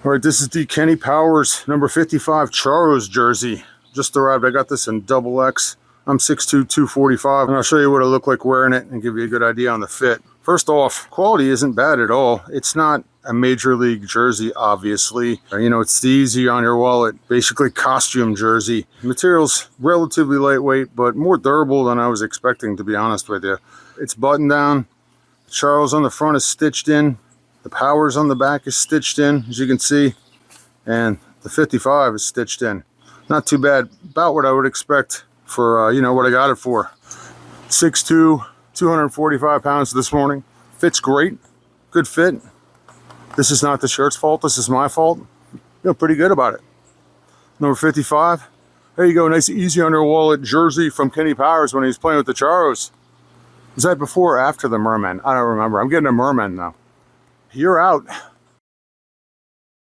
All right, this is the Kenny Powers number 55 Charros jersey. Just arrived. I got this in double X. I'm 6'2", 245, and I'll show you what it looked like wearing it and give you a good idea on the fit. First off, quality isn't bad at all. It's not a major league jersey, obviously. You know, it's the easy on your wallet, basically costume jersey. Material's relatively lightweight, but more durable than I was expecting, to be honest with you. It's buttoned down. Charros on the front is stitched in. The Powers on the back is stitched in, as you can see. And the 55 is stitched in. Not too bad. About what I would expect for, you know, what I got it for. 6'2", 245 pounds this morning. Fits great. Good fit. This is not the shirt's fault. This is my fault. Feel pretty good about it. Number 55. There you go. Nice, easy on your wallet jersey from Kenny Powers when he was playing with the Charros. Was that before or after the Merman? I don't remember. I'm getting a Merman now. You're out.